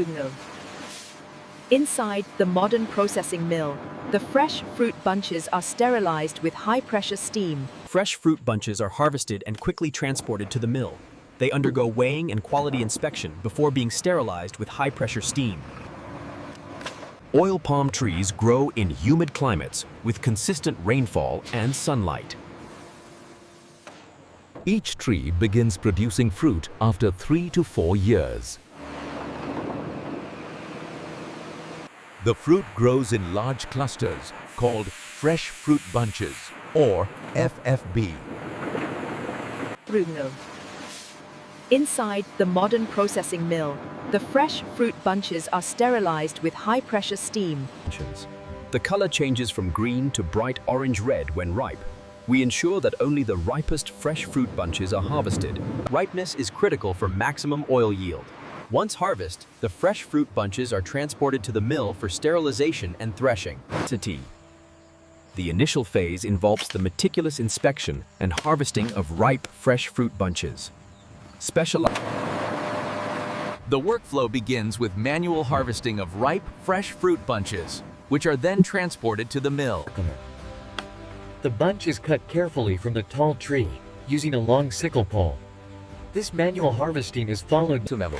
mill. Inside the modern processing mill, the fresh fruit bunches are sterilized with high-pressure steam. Fresh fruit bunches are harvested and quickly transported to the mill. They undergo weighing and quality inspection before being sterilized with high-pressure steam. Oil palm trees grow in humid climates with consistent rainfall and sunlight. Each tree begins producing fruit after 3 to 4 years. The fruit grows in large clusters called fresh fruit bunches or FFB. Mill. Inside the modern processing mill, the fresh fruit bunches are sterilized with high-pressure steam. The color changes from green to bright orange-red when ripe. We ensure that only the ripest fresh fruit bunches are harvested. Ripeness is critical for maximum oil yield. Once harvested, the fresh fruit bunches are transported to the mill for sterilization and threshing. The initial phase involves the meticulous inspection and harvesting of ripe fresh fruit bunches. The workflow begins with manual harvesting of ripe, fresh fruit bunches, which are then transported to the mill. The bunch is cut carefully from the tall tree, using a long sickle pole. This manual harvesting is followed To level.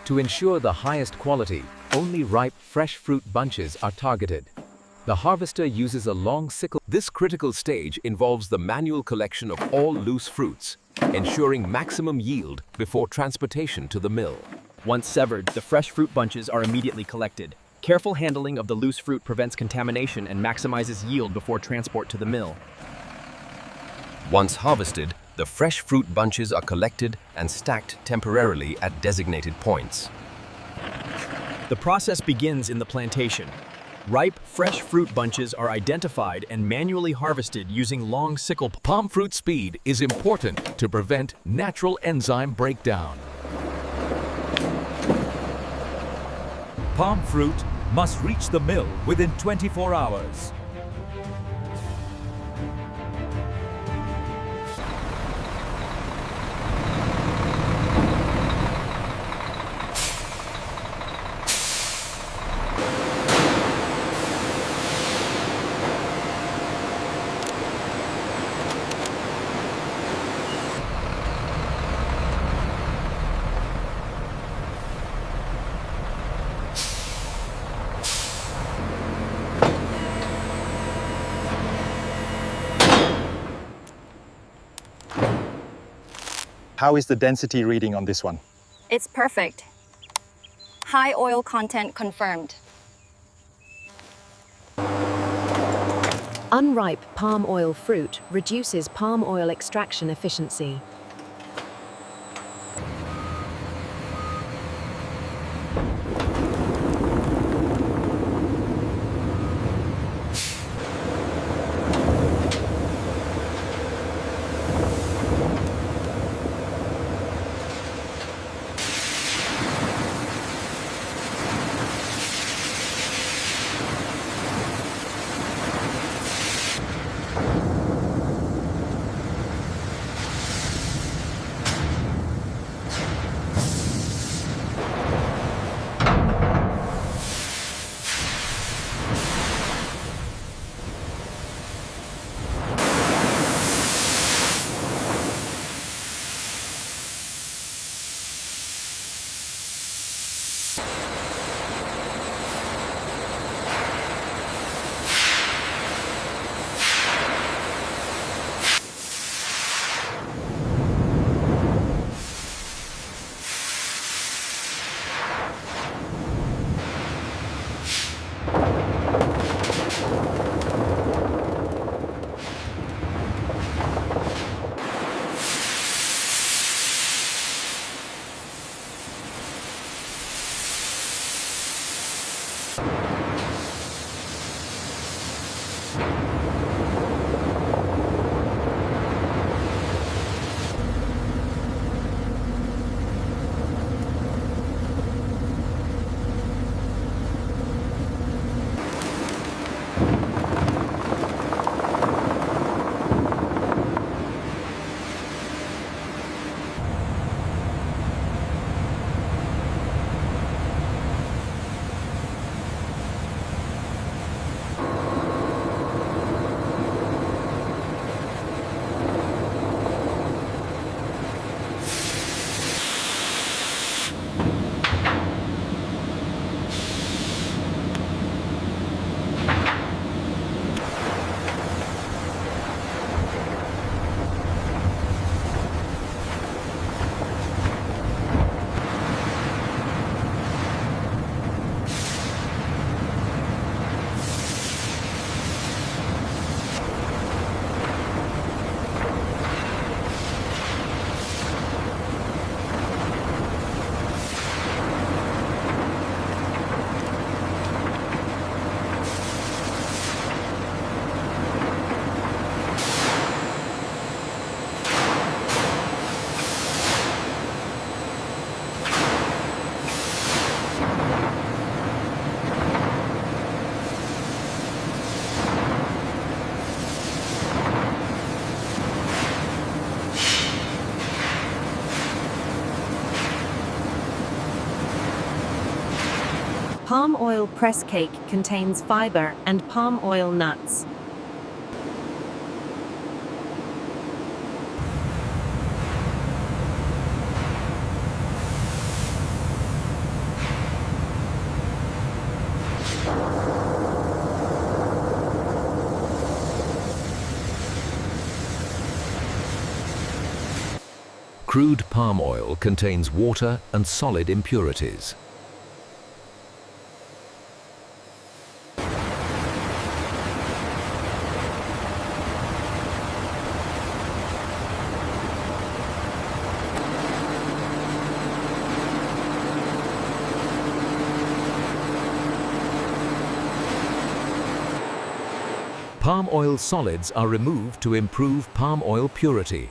To ensure the highest quality, only ripe, fresh fruit bunches are targeted. The harvester uses a long sickle. This critical stage involves the manual collection of all loose fruits, ensuring maximum yield before transportation to the mill. Once severed, the fresh fruit bunches are immediately collected. Careful handling of the loose fruit prevents contamination and maximizes yield before transport to the mill. Once harvested, the fresh fruit bunches are collected and stacked temporarily at designated points. The process begins in the plantation. Ripe, fresh fruit bunches are identified and manually harvested using long sickle. Palm fruit speed is important to prevent natural enzyme breakdown. Palm fruit must reach the mill within 24 hours. How is the density reading on this one? It's perfect. High oil content confirmed. Unripe palm oil fruit reduces palm oil extraction efficiency. Palm oil press cake contains fiber and palm oil nuts. Crude palm oil contains water and solid impurities. Palm oil solids are removed to improve palm oil purity.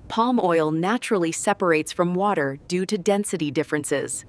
Palm oil naturally separates from water due to density differences.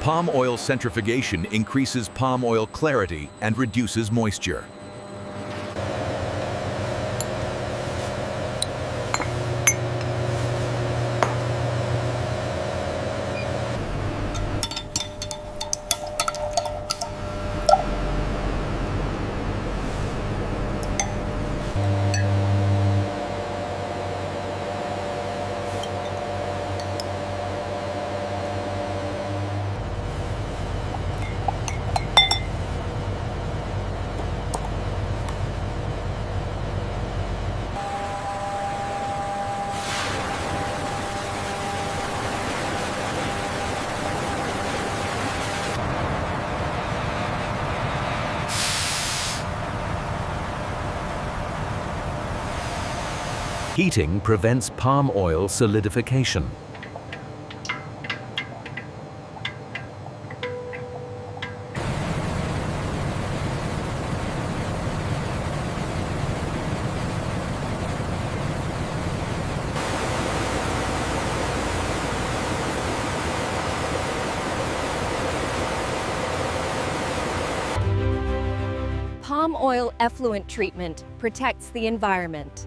Palm oil centrifugation increases palm oil clarity and reduces moisture. Heating prevents palm oil solidification. Palm oil effluent treatment protects the environment.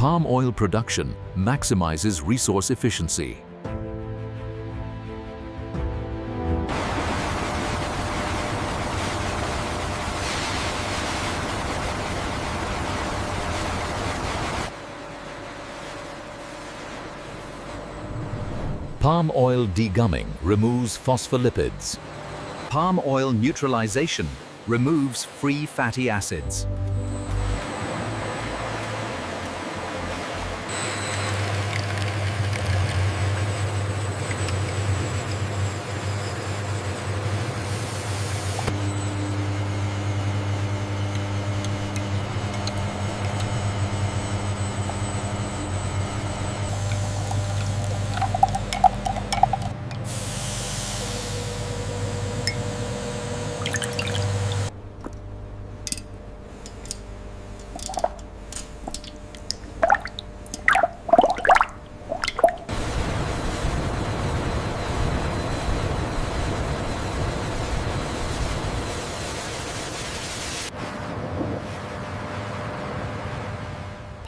Palm oil production maximizes resource efficiency. Palm oil degumming removes phospholipids. Palm oil neutralization removes free fatty acids.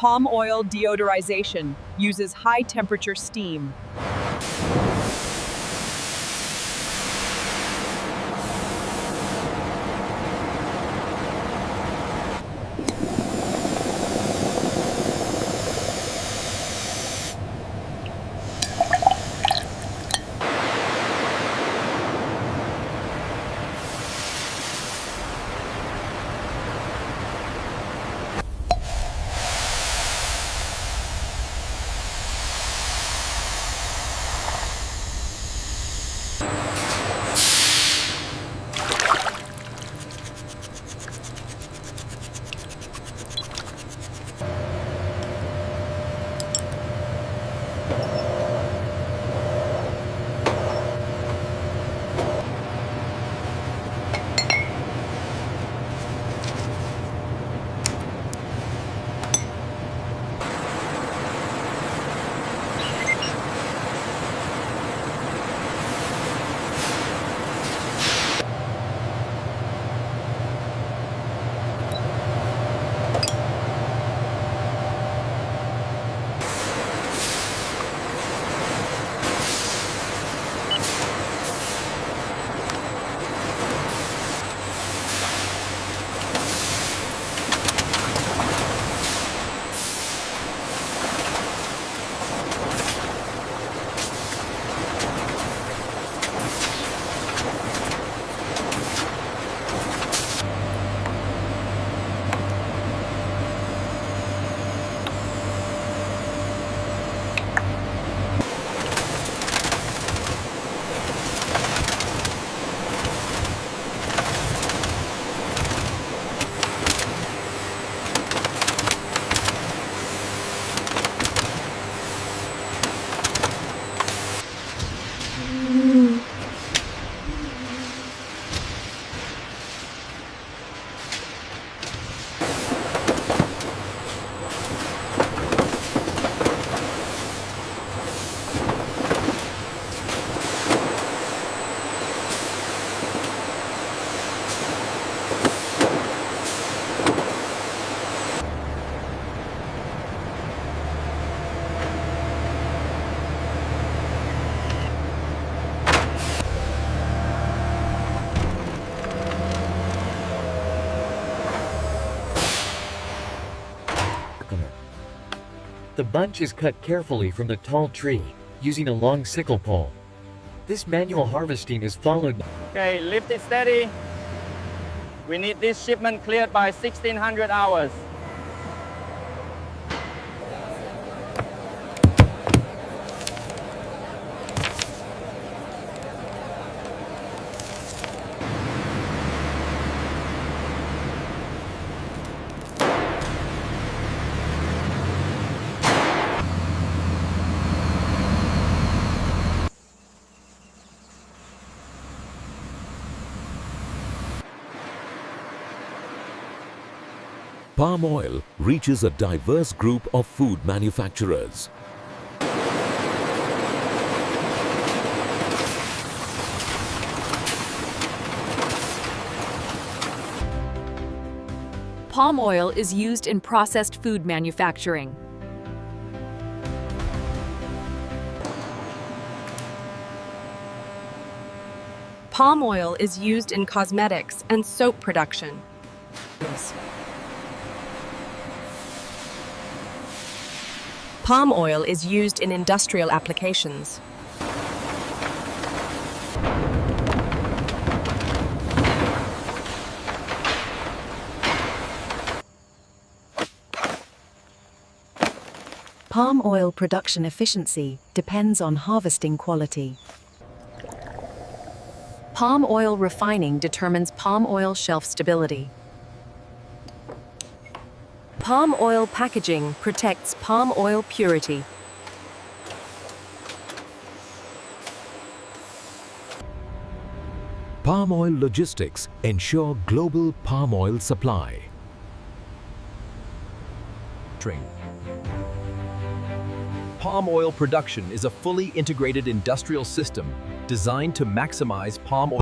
Palm oil deodorization uses high-temperature steam. The bunch is cut carefully from the tall tree, using a long sickle pole. This manual harvesting is followed. Okay, lift it steady. We need this shipment cleared by 1600 hours. Palm oil reaches a diverse group of food manufacturers. Palm oil is used in processed food manufacturing. Palm oil is used in cosmetics and soap production. Palm oil is used in industrial applications. Palm oil production efficiency depends on harvesting quality. Palm oil refining determines palm oil shelf stability. Palm oil packaging protects palm oil purity. Palm oil logistics ensure global palm oil supply. Palm oil production is a fully integrated industrial system designed to maximize palm oil